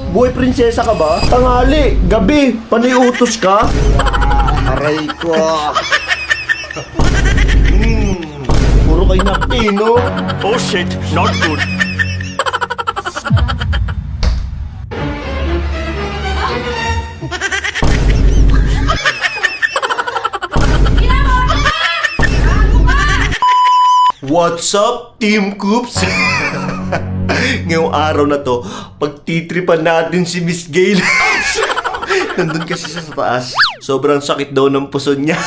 Buhay prinsesa ka ba? Tanghali, gabi, panay utos ka? Aray ko. Puro kayo napino. Oh shit, not good. What's up, Team Coops? Ngayong araw na to, pagtitripan natin si Miss Gail. Nandun kasi siya sa taas. Sobrang sakit daw ng puson niya.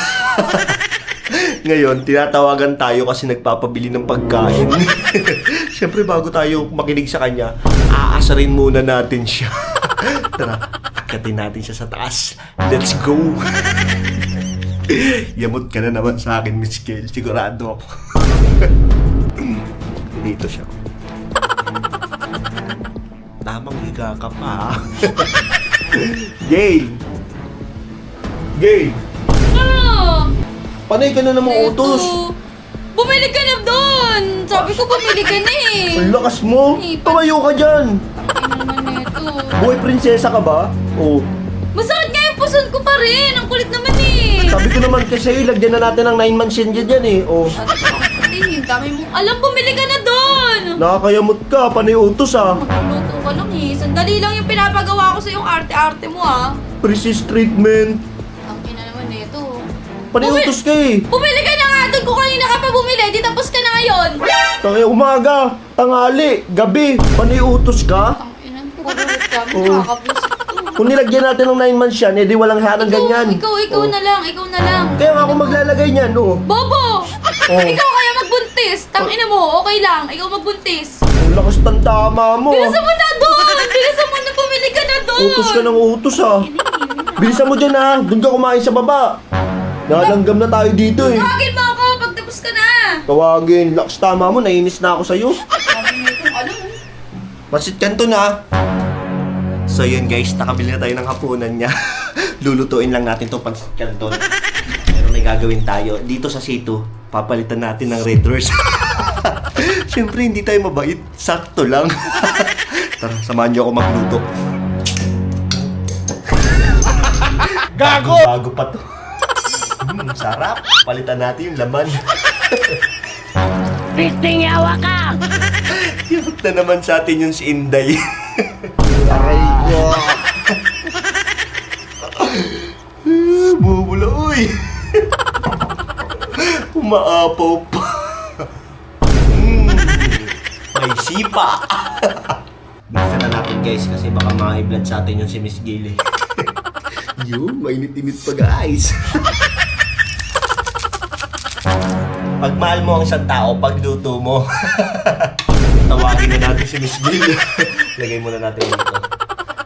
Ngayon, tinatawagan tayo kasi nagpapabili ng pagkain. Siyempre, bago tayo makinig sa kanya, aasarin muna natin siya. Tara, pagkatin natin siya sa taas. Let's go! Yamot ka na naman sa akin, Miss Gail. Sigurado ako. Dito siya. Tamang higa ka pa. Gail! Gail! Ano? Panay ka na namang utos. Bumili ka na doon! Sabi ko bumili ka na eh! Ang lakas mo! Tumayo ka dyan! Ano naman ito? Buhay prinsesa ka ba? Oo. Masakit nga yung puson ko pa rin! Ang kulit naman eh! Sabi ko naman kasi, lagyan na natin ng 9 months yan dyan eh. Oo. Ang dami mo. Alam, bumili ka na doon! Nakakayamot ka, panay utos ah. Magluluto ka lang eh. Sandali lang yung pinapagawa ko sa yung arte-arte mo ah. Princess treatment. Ang ina naman nito. Panay utos ka eh. Bumili ka na nga doon kung kanina ka pa bumili. Di tapos ka na ngayon. Tangay, umaga, tanghali, gabi, panay utos ka. Ang ina, kukulit ka. Oo. Nakakabusit to. Kung nilagyan natin ng 9 months yan, edi walang hanang ganyan. Ikaw Oo. na lang. Ikaw na lang. Kaya nga ako maglalagay niyan, oh. Bobo! Oo. Ikaw kaya magbuntis. Tangina mo, okay lang. Ikaw magbuntis. Ang lakas ng tama mo. Bilisan mo na doon! Bilisan mo na, bumili ka na doon! Utos ka ng utos ah. Bilisan mo dyan ah. Doon ka kumain sa baba. Nalanggam na tayo dito eh. Tawagin mo ako pag tapos ka na! Tawagin. Lakas tama mo. Nainis na ako sa'yo. Sabi mo itong ano? Pansit Canton ah. So yun guys, nakabili na tayo ng hapunan niya. Lulutuin lang natin itong pansit Canton. Pero may gagawin tayo. Dito sa Situ, papalitan natin ng Red Horse. Siyempre, hindi tayo mabait. Sakto lang. Tara, samahan niyo ako magluto. Gago! Bago pa to. Sarap. Palitan natin yung laman. Pisting yawa ka! Yabot na naman sa atin yung si Inday. Aray ko. Bubula, uy. Umaapaw pa. May sipa. Bisa na natin guys kasi baka ma-blood sa atin yung si Miss Gail eh. Yun, mainit-init pa guys. Pag mahal mo ang isang tao, pagluto mo. Tawagin na natin si Miss Gail. Lagay muna natin dito.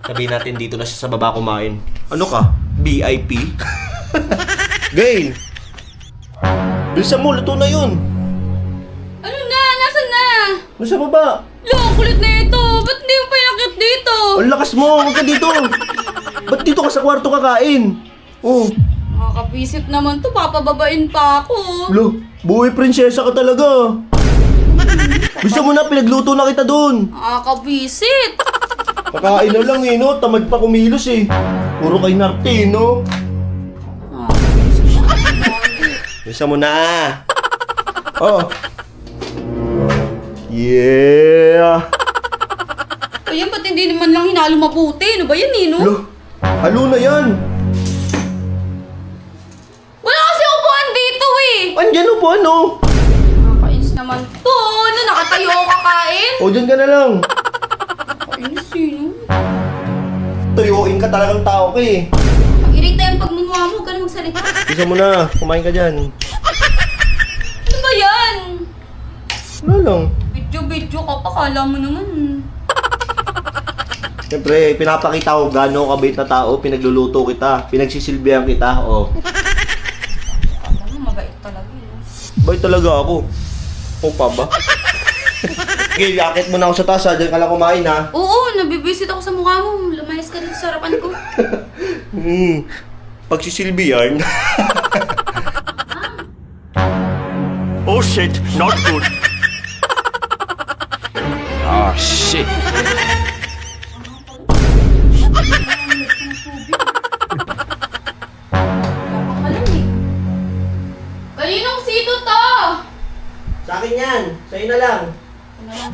Sabihin natin dito na siya sa baba kumain. Ano ka? VIP? Gail! Bilisan mo, luto na yun. Ano na? Nasaan na? Nasa baba. Lo, ang kulit na ito! Ba't hindi mo pinakit dito? Ang lakas mo, huwag ka dito. Ba't dito ka sa kwarto kakain? Oh, Nakakabisit naman to, papababain pa ako. lo, buhay prinsesa ka talaga. Bilisan mo na, pinagluto na kita doon. Nakakabisit! Kakain na lang eh, no? Tamad pa kumilos eh. Puro kay Narte, no? Nakakabisit naman. Bilisan mo na. Oh. Yeah. Ayan, ba't hindi naman lang hinalo mabuti? Ano ba yan eh, no? Lo, halo na yan. Wala kasi upuan dito eh! Andyan o po, ano? Nakakainis naman to. Ano, nakatayo ako kakain? O, dyan ka na lang. Nakakainis eh, no? Tuyuin ka talagang tao ka eh. Mag-irita yung pagmumukha mo, huwag ka na magsalita. Bilisan mo na, kumain ka dyan. Ano ba yan? Wala lang. Video-video ka pa, kala mo naman. Siyempre, pinapakita ko gaano kabait na tao, pinagluluto kita, pinagsisilbihan kita, oh. Alam mo, mabait talaga eh, no? Bait talaga ako. O pa ba? Okay, yakit mo na ako sa taas ha, dyan ka lang kumain ha. Oo, nabibisit ako sa mukha mo. Lumayas ka dito sa harapan ko. Pagsisilbihan. Oh shit, not good. Oh shit! tubig. Wala pang alam eh. Kaninong sito to? Sa akin yan. Sa'yo na lang. Ano lang?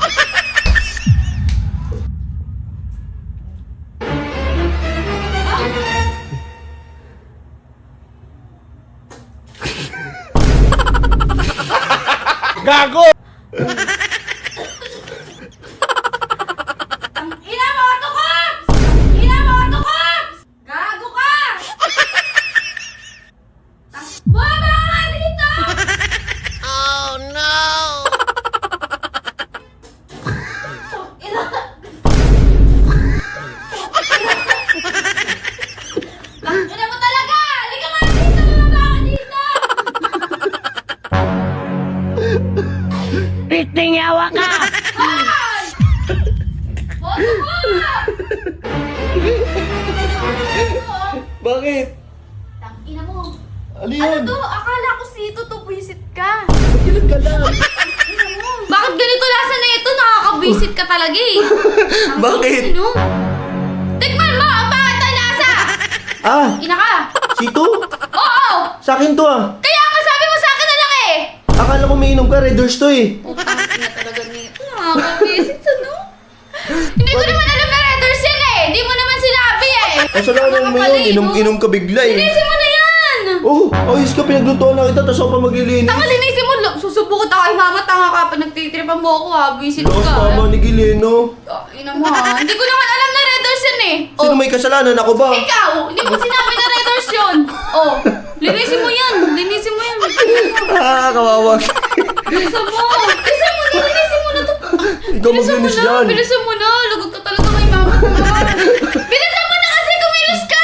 Gago! Ang ina mga tukops! Ang ina mga tukops! Gago ka! Baba ka dito! Oh no! Ina! Ang ina mo talaga! Halika nga dito! Baba ka dito! Pitingawa ka! Ay! Boto ko! Bakit? Tang ina mo! Ano Ano yun? to? Akala ko sito to, buisit ka. Kilag ka lang. Bakit ganito lasa na ito? Nakakabuisit ka talaga eh. Bakit? Ano? Tikman mo! Ang bakit ang lasa! Ah, Ina ka! sito? Oo! Sa akin to ah. Kaya nga sabi mo sa akin na lang eh! Akala ko may inom ka, Red Doors to eh. Putang ina talaga nito. Nakakabuisit ano? Hindi ko naman alam na letters yan eh! Hindi mo naman sinabi eh! Kasalanan mo Nakapala, yun. no? Inom ka bigla eh. Linisin mo na yan! Oh, ayos ka. Pinaglutuan na kita. Tapos ako pa maglilinis. Tanga, linisin mo! Susubukot ako kay mama. Tanga ka pa. Nagtitripan mo ako ha. Buisit Lakas ka. tama ni Gileno. Ina mo ha. Hindi ko naman alam na red doors yan eh. Sino may kasalanan? Ako ba? Ikaw! Hindi mo sinabi na red doors yun. Oh, linisin mo yan. Linisin mo yan. Ah, kawawa. Bilisan mo. Bilisan mo na. Linisin mo na to. Ikaw Bilisan mo maglinis na. yan. Bilisan mo na. Lugod ka talaga kay mama. Bilisan mo na kasi kumilos ka.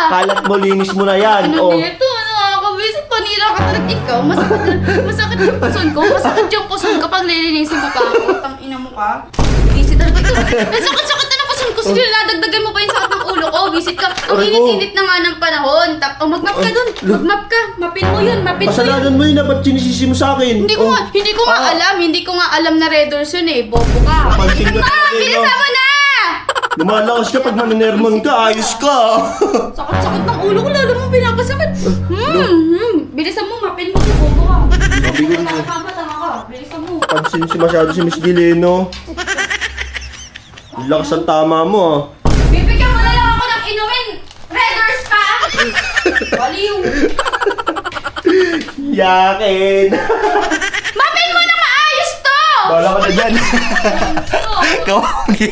Kalat mo, linis mo na yan. Ano Oh. dito? Nakakabisit. Panira ka talaga ikaw. Masakit yung puson ko. Masakit yung puson ko pag lilinisin mo pa ako. Tang ina mo ka. Visit talaga ito. Ang sakit-sakit na ng puson ko. Sige, nadagdagan mo pa yung sakit ng ulo ko. Visit ka. Ang Aray ko. init-init na nga ng panahon. Mag-map ka dun. Mag-map ka. Mapin mo yun. Mapin mo yun. Kasalanan mo yun. Ba't sinisisi mo sa akin? Hindi ko Oh. nga, hindi ko nga Ah. alam. Hindi ko nga alam na red doors yun eh. Bobo ka. Napansin Bilisan ko mo! talaga, Bilisan no? mo na! Lumalakas ka pag maninerman ka. Ayos ka. Sakit-sakit ng ulo ko. Lalo mong pinapasakit. Bilisan mo. Mapin mo ito. Bobo ka. Sabi ko na. Tama ka. Bilisan mo. Pansin si masyado si Miss Gileno. Ang lakas ang tama mo ah. Bibigyan mo na lang ako ng inumin. Red doors pa! Baliw. Yakin. Mapin mo na maayos to! Bala ka na dyan. Ito. Kawagi.